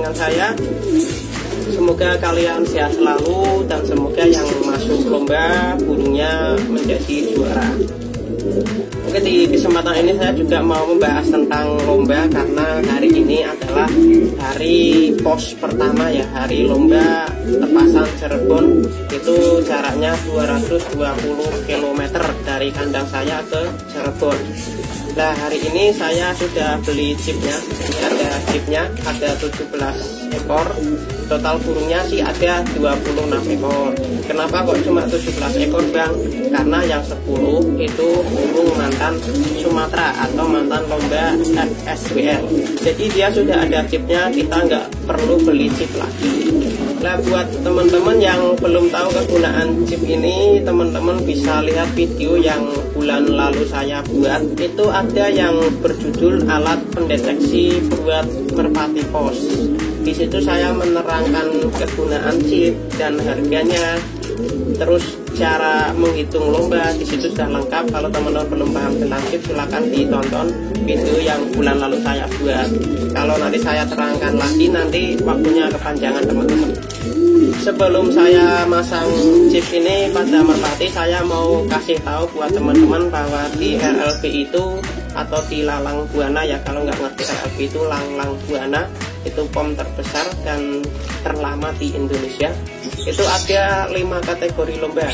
dengan saya. Semoga kalian sehat selalu dan semoga yang masuk lomba burungnya menjadi juara. Oke, di kesempatan ini saya juga mau membahas tentang lomba karena hari ini adalah hari pos pertama ya, hari lomba tepasan Cirebon. Itu jaraknya 220 km dari kandang saya ke Cirebon. Nah, hari ini saya sudah beli chipnya. Ini ada chipnya, ada 17 ekor. Total burungnya sih ada 26 ekor. Kenapa kok cuma 17 ekor Bang? Karena yang 10 itu burung mantan Sumatera atau mantan lomba FSWL. Jadi dia sudah ada chipnya, kita nggak perlu beli chip lagi. Nah, buat teman-teman yang belum tahu kegunaan chip ini, teman-teman bisa lihat video yang bulan lalu saya buat. Itu ada yang berjudul alat pendeteksi buat merpati pos. Di situ saya menerangkan kegunaan chip dan harganya, terus cara menghitung lomba. Di situ sudah lengkap. Kalau teman-teman belum paham tentang chip, silahkan ditonton video yang bulan lalu saya buat. Kalau nanti saya terangkan lagi, nanti waktunya kepanjangan teman-teman. Sebelum saya masang chip ini pada merpati, saya mau kasih tahu buat teman-teman bahwa di LLB itu atau di Lalang Buana ya, kalau nggak ngerti LLB itu Lalang Buana, itu POM terbesar dan terlama di Indonesia. Itu ada 5 kategori lomba.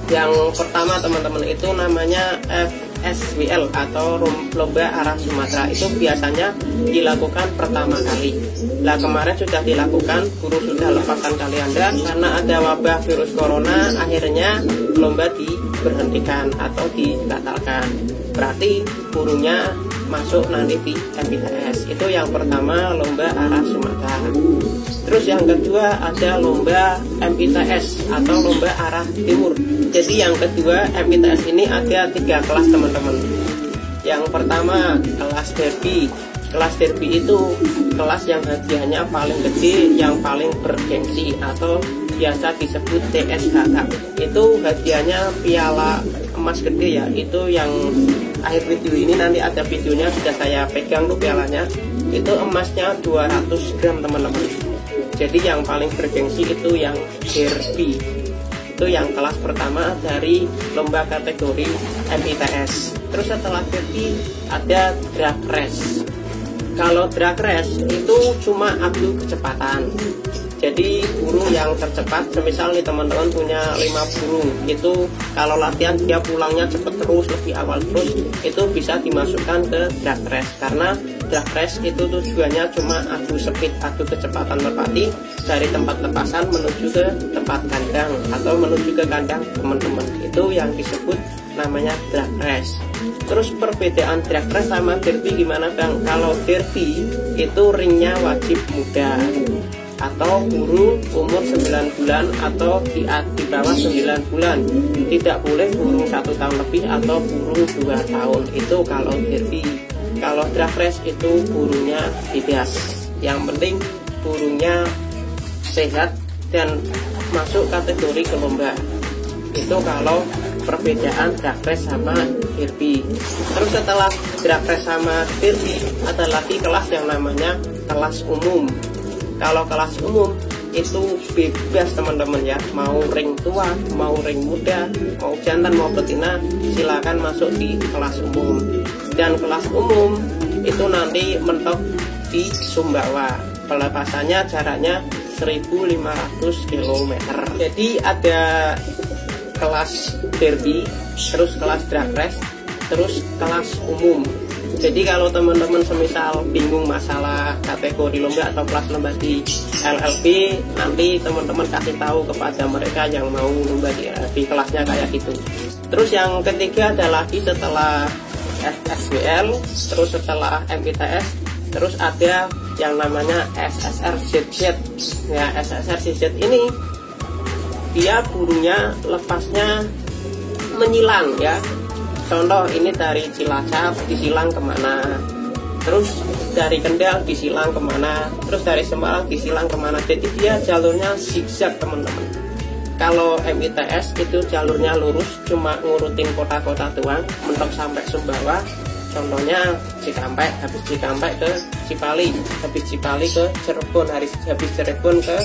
Yang pertama teman-teman itu namanya FSWL atau lomba arah Sumatera. Itu biasanya dilakukan pertama kali. Nah, kemarin sudah dilakukan, guru sudah lepaskan kali Anda karena ada wabah virus corona, akhirnya lomba diberhentikan atau dibatalkan. Berarti burungnya masuk nanti di MITS. Itu yang pertama, lomba arah Sumatera. Terus yang kedua ada lomba MITS atau lomba arah timur. Jadi yang kedua MITS ini ada 3 kelas teman-teman. Yang pertama kelas derby. Kelas derby itu kelas yang hadiahnya paling gede, yang paling bergengsi atau biasa disebut TSHK. Itu hadiahnya piala emas gede ya. Itu yang akhir video ini nanti ada videonya, sudah saya pegang tuh pialanya. Itu emasnya 200 gram teman-teman. Jadi yang paling bergengsi itu yang derby. Itu yang kelas pertama dari lomba kategori MITS. Terus setelah derby ada drag race. Kalau drag race itu cuma adu kecepatan. Jadi burung yang tercepat, semisal nih teman-teman punya 5 burung, itu kalau latihan dia pulangnya cepet terus, lebih awal terus, itu bisa dimasukkan ke drag race. Karena drag race itu tujuannya cuma adu speed, adu kecepatan merpati dari tempat tepasan menuju ke tempat kandang atau menuju ke kandang teman-teman. Itu yang disebut namanya drag race. Terus perbedaan drag race sama derby gimana Bang? Kalau derby itu ringnya wajib muda atau burung umur 9 bulan atau di bawah 9 bulan. Tidak boleh burung 1 tahun lebih atau burung 2 tahun. Itu kalau derby. Kalau drag race itu burungnya bebas. Yang penting burungnya sehat dan masuk kategori ke lomba. Itu kalau perbedaan drag race sama derby. Terus setelah drag race sama derby ada lagi kelas yang namanya kelas umum. Kalau kelas umum itu bebas teman-teman ya, mau ring tua, mau ring muda, mau jantan, mau betina, silakan masuk di kelas umum. Dan kelas umum itu nanti mentok di Sumbawa. Pelepasannya jaraknya 1500 km. Jadi ada kelas derby, terus kelas drag race, terus kelas umum. Jadi kalau teman-teman semisal bingung masalah kategori lomba atau kelas lomba di LLB, nanti teman-teman kasih tahu kepada mereka yang mau lomba di kelasnya kayak gitu. Terus yang ketiga ada lagi setelah FSWL, terus setelah MITS, terus ada yang namanya SSR ZZ. Ya, SSR ZZ ini dia burungnya lepasnya menyilang ya. Contoh ini dari Cilacap disilang kemana, terus dari Kendal disilang kemana, terus dari Semarang disilang kemana. Jadi dia jalurnya zigzag teman-teman. Kalau MITS itu jalurnya lurus, cuma ngurutin kota-kota doang, mentok sampai Sumbawa. Contohnya Cikampek, habis Cikampek ke Cipali, habis Cipali ke Cirebon, habis Cirebon ke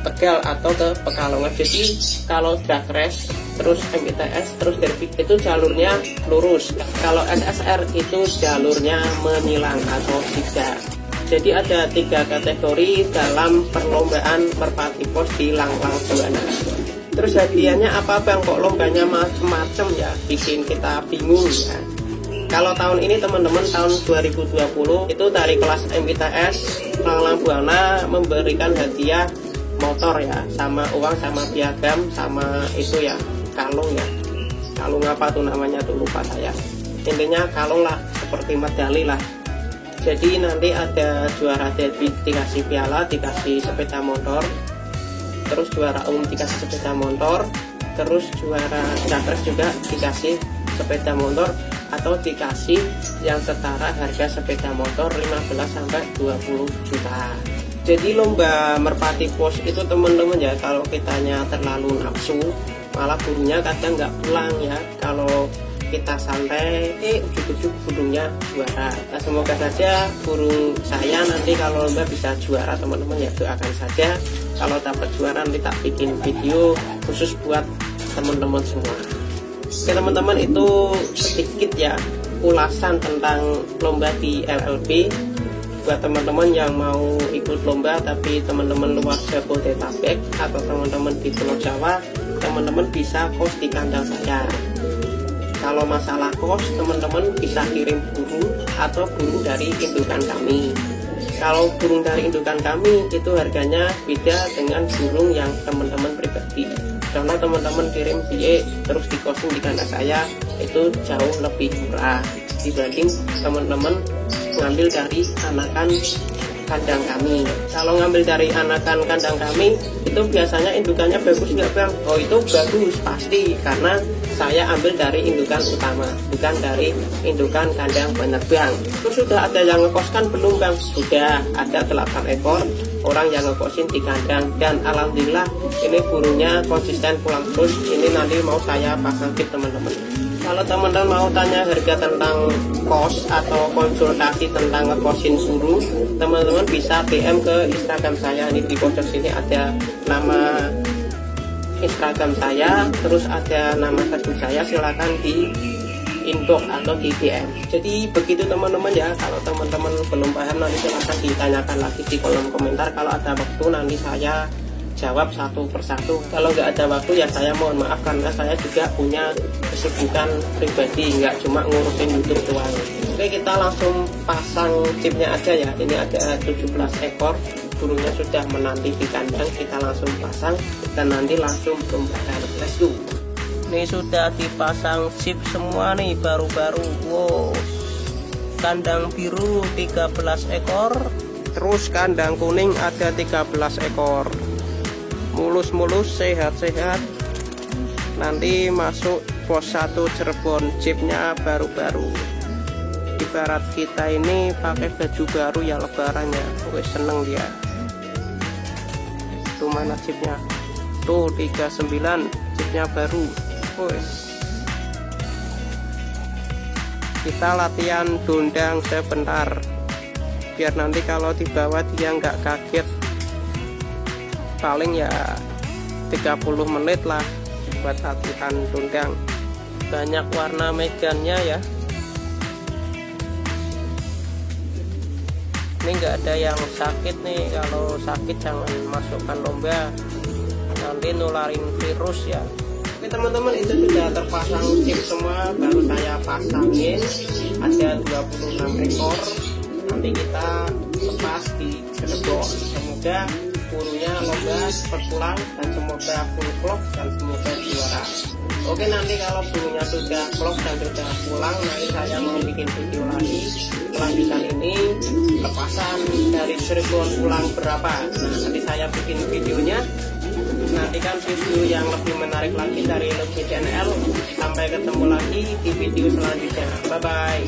Tegal atau ke Pekalongan. Jadi kalau drag race terus MITS terus derby itu jalurnya lurus. Kalau SSR itu jalurnya menyilang atau zigzag. Jadi ada 3 kategori dalam perlombaan merpati pos di Langlang Buana. Terus hadiahnya apa bang, kok lombanya macem-macem ya, bikin kita bingung ya. Kalau tahun ini teman-teman, tahun 2020 itu dari kelas MITS Langlang Buana memberikan hadiah motor ya, sama uang, sama piagam, sama itu ya, kalung ya. Kalung apa tuh namanya tuh lupa saya. Intinya kalung lah, seperti medali lah. Jadi nanti ada juara derby dikasih piala, dikasih sepeda motor. Terus juara umum dikasih sepeda motor. Terus juara capres juga dikasih sepeda motor, atau dikasih yang setara harga sepeda motor 15 sampai 20 juta. Jadi lomba merpati pos itu teman-teman ya, kalau kitanya terlalu nafsu malah burungnya kadang nggak pulang ya. Kalau kita santai ujuk-ujuk burungnya juara. Nah, semoga saja burung saya nanti kalau lomba bisa juara teman-teman ya, doakan saja. Kalau dapat juara nanti tak bikin video khusus buat teman-teman semua. Oke teman-teman, itu sedikit ya ulasan tentang lomba di LLB. Buat teman-teman yang mau ikut lomba tapi teman-teman luar Jabodetabek atau teman-teman di Pulau Jawa, teman-teman bisa kos di kandang saya. Kalau masalah kos, teman-teman bisa kirim burung atau burung dari indukan kami. Kalau burung dari indukan kami itu harganya beda dengan burung yang teman-teman pribadi. Karena teman-teman kirim biaya terus dikosin di kandang saya itu jauh lebih murah dibanding teman-teman ngambil dari anakan kandang kami. Kalau ngambil dari anakan kandang kami itu biasanya indukannya bagus nggak bang? Oh itu bagus pasti, karena saya ambil dari indukan utama, bukan dari indukan kandang penerbang. Terus sudah ada yang ngekoskan belum bang? Sudah ada 8 ekor orang yang ngekosin di kandang, dan alhamdulillah ini burungnya konsisten pulang terus. Ini nanti mau saya pasang tip teman-teman. Kalau teman-teman mau tanya harga tentang kos atau konsultasi tentang ngekosin burung, teman-teman bisa DM ke Instagram saya. Ini di pojok sini ada nama Instagram saya, terus ada nama Facebook saya, silakan di inbox atau di DM. Jadi begitu teman-teman ya. Kalau teman-teman belum paham nanti silakan ditanyakan lagi di kolom komentar. Kalau ada waktu nanti saya jawab satu persatu. Kalau nggak ada waktu ya saya mohon maaf, karena saya juga punya kesibukan pribadi, nggak cuma ngurusin YouTube doang. Oke, kita langsung pasang chipnya aja ya. Ini ada 17 ekor burungnya sudah menanti di kandang, kita langsung pasang dan nanti langsung perombakan. Let's go. Ini sudah dipasang chip semua nih, baru-baru. Wow, kandang biru 13 ekor, terus kandang kuning ada 13 ekor. Mulus-mulus, sehat-sehat. Nanti masuk pos 1 Cirebon, chipnya baru-baru. Ibarat kita ini pakai baju baru ya lebarannya. Wih, seneng dia. Tuh mana chipnya? Tuh 39, chipnya baru. Wih. Kita latihan dondang sebentar, biar nanti kalau dibawa dia nggak kaget. Paling ya 30 menit lah buat latihan dondang. Banyak warna megannya ya. Ini nggak ada yang sakit nih. Kalau sakit jangan masukkan lomba, nanti nularin virus ya. Oke teman-teman, itu sudah terpasang chip semua, baru saya pasangin. Ada 26 ekor. Nanti kita lepas di Cirebon. Semoga burungnya lomba cepat pulang dan semoga full vlog dan semoga juara. Oke, nanti kalau burungnya sudah vlog dan sudah pulang, nanti saya mau bikin video lagi kelanjutan ini, lepasan dari Cirebon pulang berapa. Nah, nanti saya bikin videonya. Nantikan video yang lebih menarik lagi dari Lucky Channel. Sampai ketemu lagi di video selanjutnya. Bye bye.